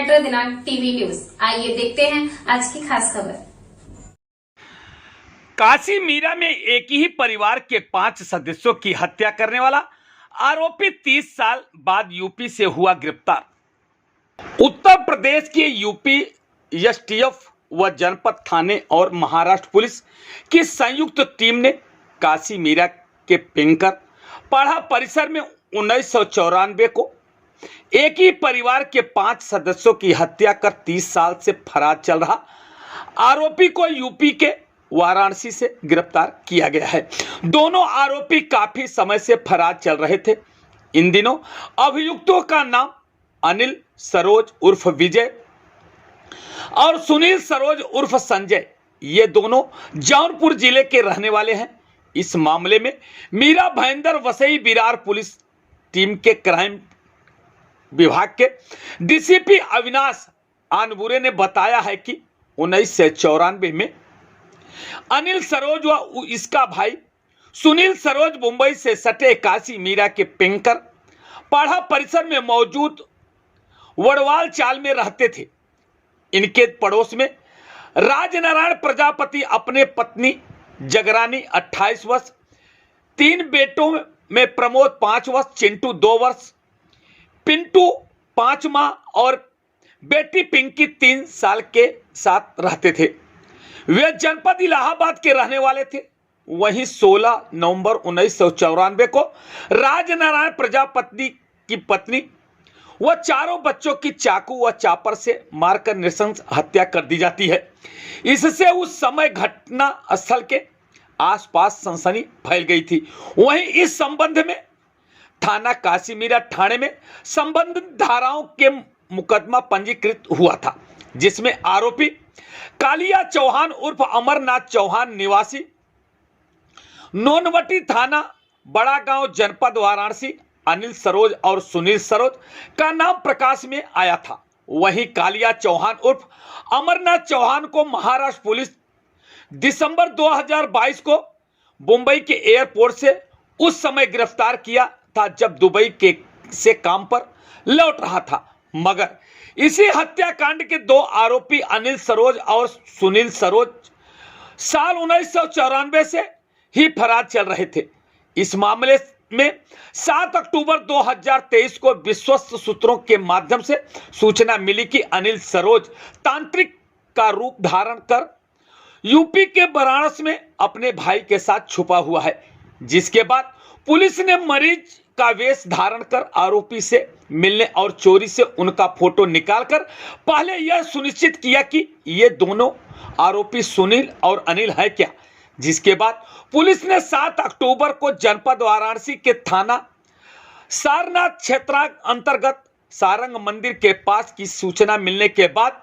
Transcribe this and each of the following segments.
Metro दिनांक TV news. आइए देखते हैं आज की खास खबर। काशी मीरा में एक ही परिवार के 5 सदस्यों की हत्या करने वाला आरोपी 30 साल बाद यूपी से हुआ गिरफ्तार। उत्तर प्रदेश के यूपी एसटीएफ व जनपद थाने और महाराष्ट्र पुलिस की संयुक्त टीम ने काशी मीरा के पेंकर पाड़ा परिसर में 1994 को एक ही परिवार के 5 सदस्यों की हत्या कर 30 साल से फरार चल रहा आरोपी को यूपी के वाराणसी से गिरफ्तार किया गया है। दोनों आरोपी काफी समय से फरार चल रहे थे। इन दिनों अभियुक्तों का नाम अनिल सरोज उर्फ विजय और सुनील सरोज उर्फ संजय, ये दोनों जौनपुर जिले के रहने वाले हैं। इस मामले में मीरा भयंदर वसई विरार पुलिस टीम के क्राइम विभाग के डीसीपी अविनाश आनबुरे ने बताया है कि 1994 में अनिल सरोज व इसका भाई सुनील सरोज मुंबई से सटे काशी मीरा के पेंकर पाड़ा परिसर में मौजूद वड़वाल चाल में रहते थे। इनके पड़ोस में राजनारायण प्रजापति अपने पत्नी जगरानी 28 वर्ष, 3 बेटों में प्रमोद 5 वर्ष, चिंटू 2 वर्ष, पिंटू 5 माह और बेटी पिंकी 3 साल के साथ रहते थे। वे जनपद इलाहाबाद के रहने वाले थे। वहीं 16 नवंबर 1994 को राजनारायण प्रजापति की पत्नी व चारों बच्चों की चाकू व चापर से मारकर नृशंस हत्या कर दी जाती है। इससे उस समय घटना स्थल के आसपास सनसनी फैल गई थी। वहीं इस संबंध में थाना काशी मीरा थाने में संबंधित धाराओं के मुकदमा पंजीकृत हुआ था, जिसमें आरोपी कालिया चौहान उर्फ अमरनाथ चौहान निवासी नोनवटी थाना बड़ा गांव जनपद वाराणसी अनिल सरोज और सुनील सरोज का नाम प्रकाश में आया था। वहीं कालिया चौहान उर्फ अमरनाथ चौहान को महाराष्ट्र पुलिस दिसंबर 2022 को मुंबई के एयरपोर्ट से उस समय गिरफ्तार किया था जब दुबई के से काम पर लौट रहा था। मगर इसी हत्याकांड के 2 आरोपी अनिल सरोज और सुनील सरोज साल 1994 से ही फरार चल रहे थे। इस मामले में 7 अक्टूबर 2023 को विश्वस्त सूत्रों के माध्यम से सूचना मिली कि अनिल सरोज तांत्रिक का रूप धारण कर यूपी के वाराणसी में अपने भाई के साथ छुपा हुआ है, जिसके बाद पुलिस ने मरीज का वेश धारण कर आरोपी से मिलने और चोरी से उनका फोटो निकालकर पहले यह सुनिश्चित किया कि ये दोनों आरोपी सुनील और अनिल है क्या। जिसके बाद पुलिस ने 7 अक्टूबर को जनपद वाराणसी के थाना सारनाथ क्षेत्र अंतर्गत सारंग मंदिर के पास की सूचना मिलने के बाद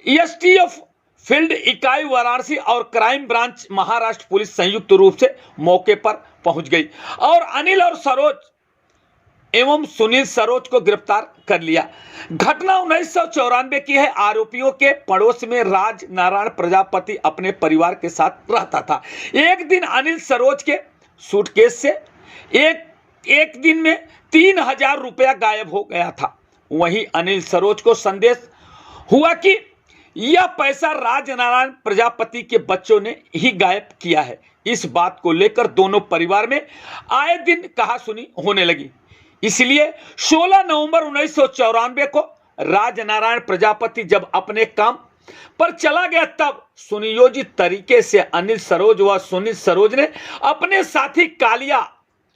एसटीएफ फील्ड इकाई वाराणसी और क्राइम ब्रांच महाराष्ट्र पुलिस संयुक्त रूप से मौके पर पहुंच गई और अनिल और सरोज एवं सुनील सरोज को गिरफ्तार कर लिया। घटना 1994 की है। आरोपियों के पड़ोस में राज नारायण प्रजापति अपने परिवार के साथ रहता था। एक दिन अनिल सरोज के सूटकेस से एक दिन में 3000 रुपया गायब हो गया था। वहीं अनिल सरोज को संदेश हुआ कि यह पैसा राजनारायण प्रजापति के बच्चों ने ही गायब किया है। इस बात को लेकर दोनों परिवार में आए दिन कहासुनी होने लगी। इसलिए 16 नवंबर 1994 को राजनारायण प्रजापति जब अपने काम पर चला गया तब सुनियोजित तरीके से अनिल सरोज व सुनील सरोज ने अपने साथी कालिया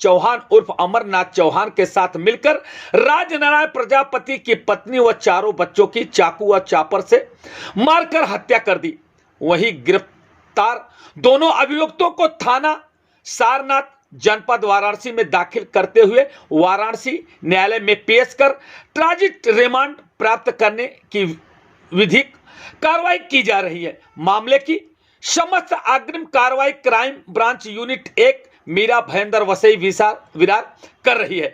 चौहान उर्फ अमरनाथ चौहान के साथ मिलकर राजनारायण प्रजापति की पत्नी व चारों बच्चों की चाकू व चापर से मारकर हत्या कर दी। वहीं गिरफ्तार दोनों अभियुक्तों को थाना सारनाथ जनपद वाराणसी में दाखिल करते हुए वाराणसी न्यायालय में पेश कर ट्रांजिट रिमांड प्राप्त करने की विधिक कार्रवाई की जा रही है। मामले की समस्त अग्रिम कार्रवाई crime branch unit 1 Mira Bhayandar Vasai Virar कर रही है।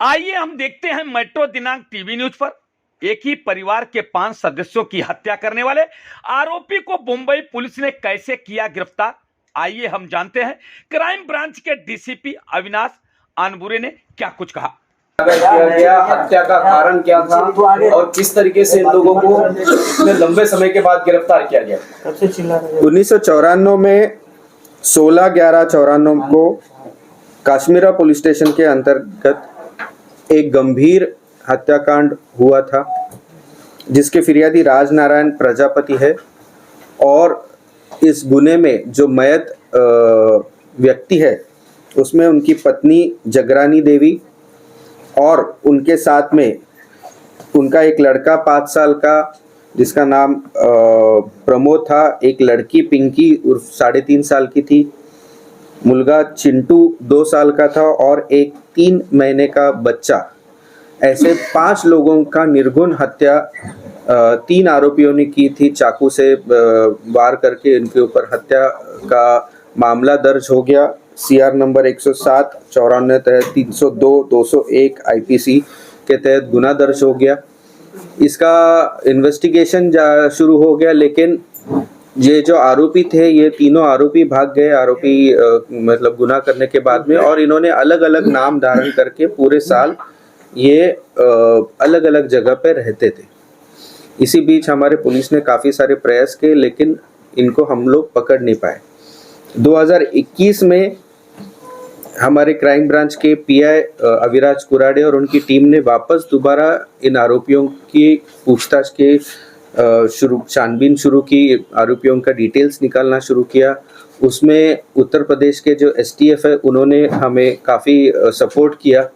आइए हम देखते हैं मेट्रो दिनांक टीवी न्यूज पर एक ही परिवार के 5 सदस्यों की हत्या करने वाले आरोपी को मुंबई पुलिस ने कैसे किया गिरफ्तार। आइए हम जानते हैं क्राइम ब्रांच के डीसीपी अविनाश आनबुरे ने क्या कुछ कहा। किया गया, हत्या का कारण क्या था और किस तरीके से इन लोगों को इतने लंबे समय के बाद गिरफ्तार किया गया? 1994 में 16/11/94 को काश्मीरा पुलिस स्टेशन के अंतर्गत एक गंभीर हत्याकांड हुआ था, जिसके फिरियादी राजनारायण प्रजापति है। और इस गुने में जो मयत व्यक्ति है उसमें उनकी पत्नी जगरानी देवी और उनके साथ में उनका एक लड़का 5 साल का जिसका नाम प्रमोद था, एक लड़की पिंकी उर्फ 3.5 साल की थी, मुलगा चिंटू 2 साल का था और एक 3 महीने का बच्चा। ऐसे 5 लोगों का निर्गुण हत्या 3 आरोपियों ने की थी। चाकू से वार करके इनके ऊपर हत्या का मामला दर्ज हो गया। CR नंबर 107 94 तहत 302 201 IPC के तहत गुना दर्ज हो गया। इसका इन्वेस्टिगेशन शुरू हो गया, लेकिन ये जो आरोपी थे ये तीनों आरोपी भाग गए, मतलब गुनाह करने के बाद में, और इन्होंने अलग अलग नाम धारण करके पूरे साल ये अलग अलग जगह पे रहते थे। इसी बीच हमारे पुलिस ने काफ़ी सारे प्रयास किए, लेकिन इनको हम लोग पकड़ नहीं पाए। 2021 में हमारे क्राइम ब्रांच के PI अविराज कुराडे और उनकी टीम ने वापस दोबारा इन आरोपियों की पूछताछ के छानबीन शुरू की, आरोपियों का डिटेल्स निकालना शुरू किया। उसमें उत्तर प्रदेश के जो STF है उन्होंने हमें काफ़ी सपोर्ट किया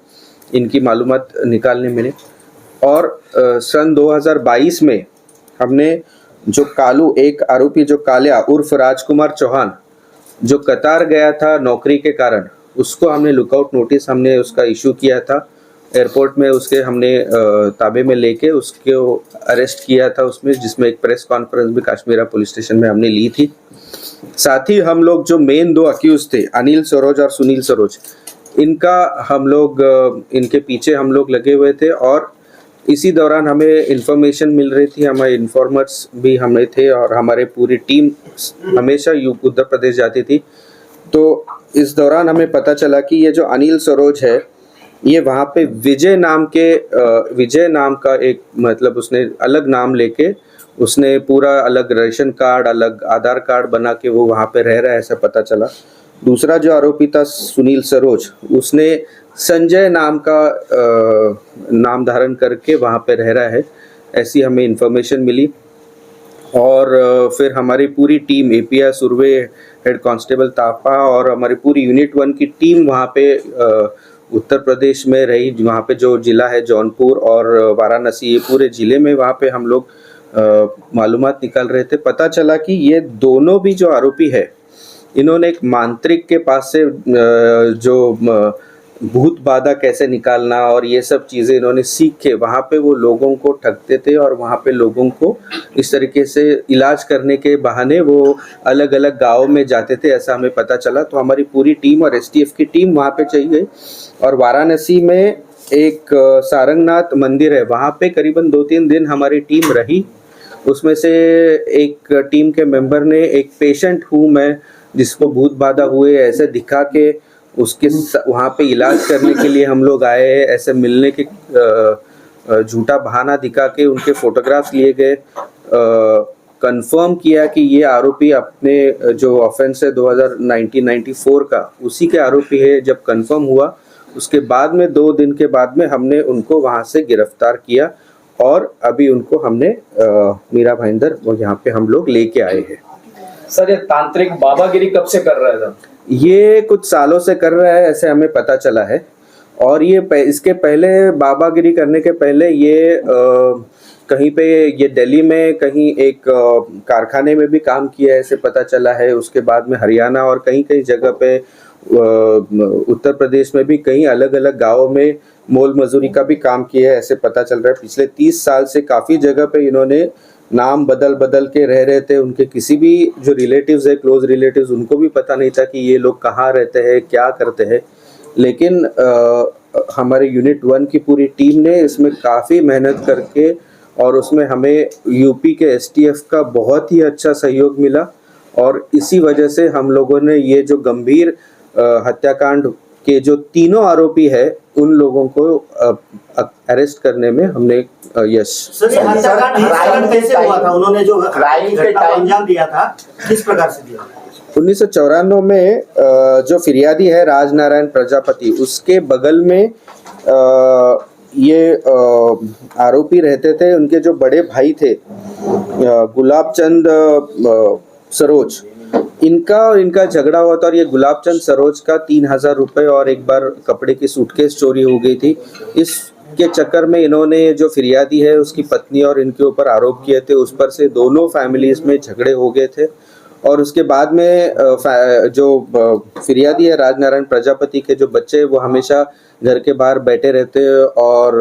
इनकी मालूमात निकालने में। और सन 2022 में हमने जो कालू, एक आरोपी जो कालिया उर्फ राजकुमार चौहान, जो कतार गया था नौकरी के कारण, उसको हमने लुकआउट नोटिस हमने उसका इशू किया था एयरपोर्ट में। उसके हमने ताबे में लेके उसको अरेस्ट किया था उसमें, जिसमें एक प्रेस कॉन्फ्रेंस भी काश्मीरा पुलिस स्टेशन में हमने ली थी। साथ ही हम लोग जो मेन 2 अक्यूज थे, अनिल सरोज और सुनील सरोज, इनके पीछे हम लोग लगे हुए थे। और इसी दौरान हमें इंफॉर्मेशन मिल रही थी, हमारे इन्फॉर्मर्स भी हमें थे और हमारे पूरी टीम हमेशा उत्तर प्रदेश जाती थी। तो इस दौरान हमें पता चला कि ये जो अनिल सरोज है ये वहाँ पे विजय नाम का एक, मतलब उसने अलग नाम लेके उसने पूरा अलग रेशन कार्ड, अलग आधार कार्ड बना के वो वहाँ पे रह रहा है, ऐसा पता चला। दूसरा जो आरोपी था सुनील सरोज, उसने संजय नाम का नाम धारण करके वहाँ पे रह रहा है, ऐसी हमें इंफॉर्मेशन मिली। और फिर हमारी पूरी team, API Surve head constable Thapa और हमारी पूरी यूनिट 1 की टीम वहाँ पे उत्तर प्रदेश में रही। वहाँ पे जो जिला है जौनपुर और वाराणसी, ये पूरे ज़िले में वहाँ पे हम लोग मालूमात निकाल रहे थे। पता चला कि ये दोनों भी जो आरोपी है, इन्होंने एक मांत्रिक के पास से जो भूत बाधा कैसे निकालना और ये सब चीज़ें इन्होंने सीख के वहाँ पे वो लोगों को ठगते थे और वहाँ पे लोगों को इस तरीके से इलाज करने के बहाने वो अलग अलग गाँव में जाते थे, ऐसा हमें पता चला। तो हमारी पूरी टीम और STF की टीम वहाँ पे चली गई और वाराणसी में एक सारंगनाथ मंदिर है, वहाँ पे करीबन 2-3 दिन हमारी टीम रही। उसमें से एक टीम के मेंबर ने एक पेशेंट हूँ मैं जिसको भूत बाधा हुए ऐसे दिखा के उसके वहाँ पे इलाज करने के लिए हम लोग आए हैं, ऐसे मिलने के झूठा बहाना दिखा के उनके फोटोग्राफ्स लिए गए। कंफर्म किया कि ये आरोपी अपने जो ऑफेंस है 1994 का, उसी के आरोपी है। जब कंफर्म हुआ उसके बाद में 2 दिन के बाद में हमने उनको वहाँ से गिरफ्तार किया और अभी उनको हमने मीरा भाईंदर वो यहाँ पे हम लोग लेके आए हैं। सर, ये तांत्रिक बाबागिरी कब से कर रहा था? ये कुछ सालों से कर रहा है, ऐसे हमें पता चला है। और ये इसके पहले, बाबागिरी करने के पहले ये कहीं पे ये दिल्ली में कहीं एक कारखाने में भी काम किया है, ऐसे पता चला है। उसके बाद में हरियाणा और कहीं कहीं जगह पे उत्तर प्रदेश में भी कहीं अलग अलग गाँवों में मोल मजदूरी का भी काम किया है, ऐसे पता चल रहा है। पिछले 30 साल से काफ़ी जगह पे इन्होंने नाम बदल बदल के रह रहे थे। उनके किसी भी जो रिलेटिव्स है, क्लोज रिलेटिव्स, उनको भी पता नहीं था कि ये लोग कहाँ रहते हैं, क्या करते हैं। लेकिन हमारे यूनिट 1 की पूरी टीम ने इसमें काफ़ी मेहनत करके और उसमें हमें यूपी के STF का बहुत ही अच्छा सहयोग मिला और इसी वजह से हम लोगों ने ये जो गंभीर हत्याकांड के जो तीनों आरोपी है उन लोगों को अरेस्ट करने में हमने यश। सर, ये हत्याकांड कैसे हुआ था? उन्होंने जो क्राइम के टाइम अंजाम दिया था किस प्रकार से दिया? 1994 में जो फिरियादी है राजनारायण प्रजापति, उसके बगल में ये आरोपी रहते थे। उनके जो बड़े भाई थे गुलाब चंद सरोज, इनका झगड़ा हुआ था और ये गुलाब चंद सरोज का 3000 रुपये और एक बार कपड़े की सूटकेस चोरी हो गई थी। इसके चक्कर में इन्होंने जो फिरियादी है उसकी पत्नी और इनके ऊपर आरोप किए थे। उस पर से दोनों फैमिलीज में झगड़े हो गए थे और उसके बाद में जो फिरियादी है राजनारायण प्रजापति के जो बच्चे वो हमेशा घर के बाहर बैठे रहते और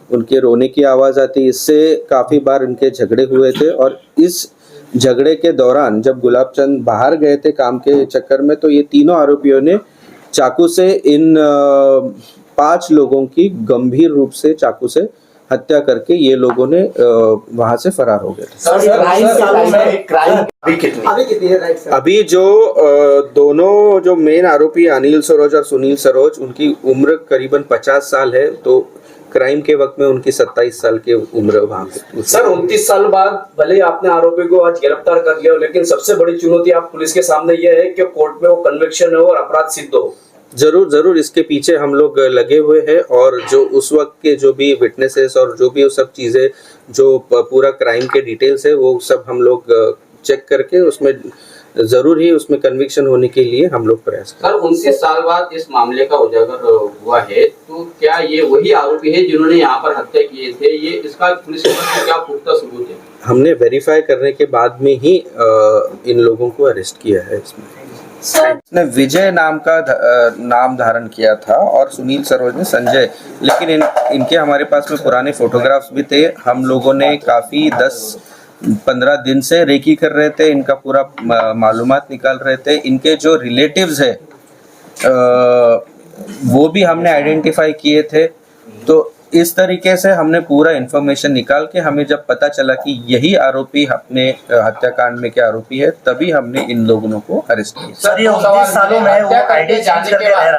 उनके रोने की आवाज़ आती। इससे काफ़ी बार इनके झगड़े हुए थे और इस झगड़े के दौरान जब गुलाब चंद बाहर गए थे काम के चक्कर में, तो ये तीनों आरोपियों ने चाकू से इन 5 लोगों की गंभीर रूप से चाकू से हत्या करके ये लोगों ने वहां से फरार हो गए थे। अभी जो दोनों जो मेन आरोपी अनिल सरोज और सुनील सरोज, उनकी उम्र करीबन 50 साल है। तो क्राइम के वक्त में उनकी 27 साल की उम्र वहाँ पे। सर 29 साल बाद भले ही आपने आरोपी को आज गिरफ्तार कर लिया, लेकिन सबसे बड़ी चुनौती आप पुलिस के सामने यह है कि कोर्ट में वो कन्विक्शन हो और अपराध सिद्ध हो। जरूर इसके पीछे हम लोग लगे हुए हैं और जो उस वक्त के जो भी विटनेसेस और जो भी वो सब चीज़ें जो पूरा क्राइम के डिटेल्स है वो सब हम लोग चेक करके उसमें जरूर ही उसमें कन्विक्शन होने के लिए हम लोग प्रयास करें। सर 29 साल बाद इस मामले का उजागर हुआ है, तो क्या ये वही आरोपी है जिन्होंने यहाँ पर हत्या किए थे? ये इसका पुलिस के पास क्या पुख्ता सबूत है? हमने वेरीफाई करने के बाद में ही इन लोगों को अरेस्ट किया है। इसने विजय नाम का नाम धारण किया था और सुनील सरोज ने संजय, लेकिन इनके हमारे पास में पुराने फोटोग्राफ्स भी थे। हम लोगों ने काफ़ी 10-15 दिन से रेकी कर रहे थे, इनका पूरा मालूमात निकाल रहे थे। इनके जो रिलेटिव्स है वो भी हमने आइडेंटिफाई किए थे। तो इस तरीके से हमने पूरा इन्फॉर्मेशन निकाल के हमें जब पता चला कि यही आरोपी अपने हत्याकांड में के आरोपी है, तभी हमने इन लोगों को अरेस्ट किया। सर, ये 29 सालों में वो आईडी चेंज करके रह रहा है।